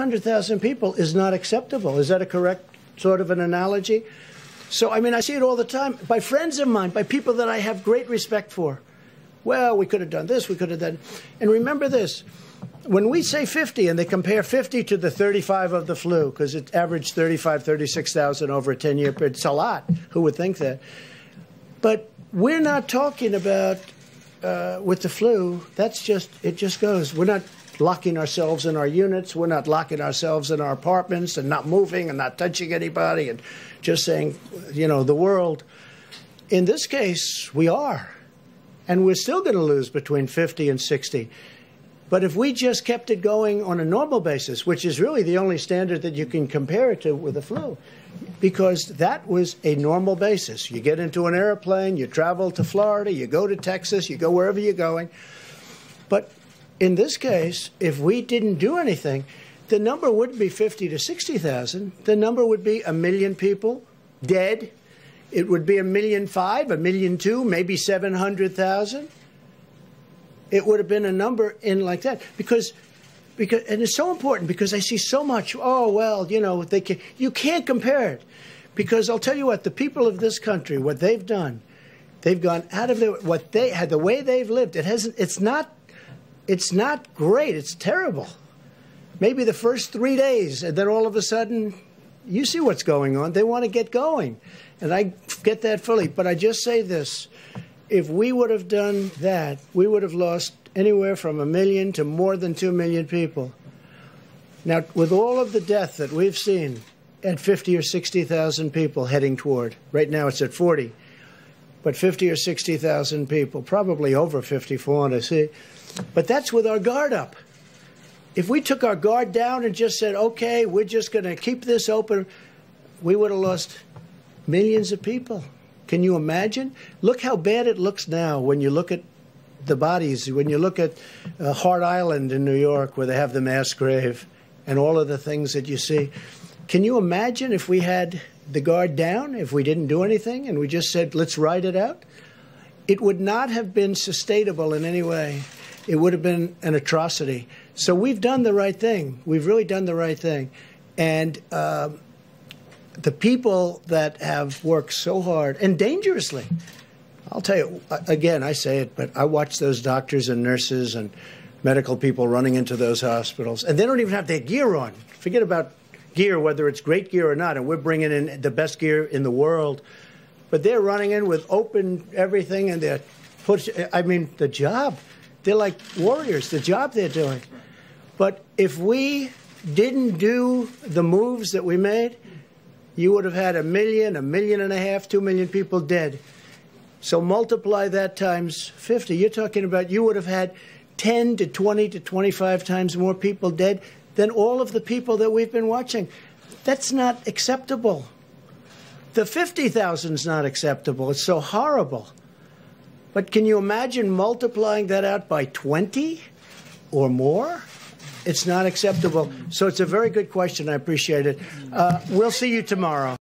500,000 people is not acceptable. Is that a correct sort of an analogy? So, I mean, I see it all the time by friends of mine, by people that I have great respect for. Well, we could have done this, we could have done. And remember this, when we say 50 and they compare 50 to the 35 of the flu, because it averaged 35, 36,000 over a 10-year period, it's a lot. Who would think that? But we're not talking about, with the flu, that's just, it just goes. We're not locking ourselves in our units. We're not locking ourselves in our apartments and not moving and not touching anybody and just saying, you know, the world. In this case, we are. And we're still going to lose between 50 and 60. But if we just kept it going on a normal basis, which is really the only standard that you can compare it to with the flu, because that was a normal basis. You get into an airplane, you travel to Florida, you go to Texas, you go wherever you're going. But in this case, if we didn't do anything, the number wouldn't be 50 to 60,000. The number would be 1 million people dead. It would be 1.5 million, 1.2 million, maybe 700,000. It would have been a number in like that because and it's so important because I see so much. Oh well, you know you can't compare it because I'll tell you what, the people of this country, what they've done, they've gone out of their what they had, the way they've lived. It's not great. It's terrible. Maybe the first 3 days, and then all of a sudden, you see what's going on. They want to get going. And I get that fully. But I just say this. If we would have done that, we would have lost anywhere from 1 million to more than 2 million people. Now, with all of the death that we've seen at 50 or 60,000 people heading toward, right now it's at 40, but 50 or 60,000 people, probably over 50 for all I see. But that's with our guard up. If we took our guard down and just said, okay, we're just going to keep this open, we would have lost millions of people. Can you imagine? Look how bad it looks now when you look at the bodies, when you look at Hart Island in New York where they have the mass grave and all of the things that you see. Can you imagine if we had the guard down, if we didn't do anything and we just said, let's ride it out? It would not have been sustainable in any way. It would have been an atrocity. So we've done the right thing. We've really done the right thing. And the people that have worked so hard and dangerously, I'll tell you, again, I say it, but I watch those doctors and nurses and medical people running into those hospitals, and they don't even have their gear on. Forget about gear, whether it's great gear or not, and we're bringing in the best gear in the world. But they're running in with open everything, and they're I mean, the job. They're like warriors, the job they're doing. But if we didn't do the moves that we made, you would have had 1 million, 1.5 million, 2 million people dead. So multiply that times 50. You're talking about you would have had 10 to 20 to 25 times more people dead than all of the people that we've been watching. That's not acceptable. The 50,000 is not acceptable. It's so horrible. But can you imagine multiplying that out by 20 or more? It's not acceptable. So it's a very good question. I appreciate it. We'll see you tomorrow.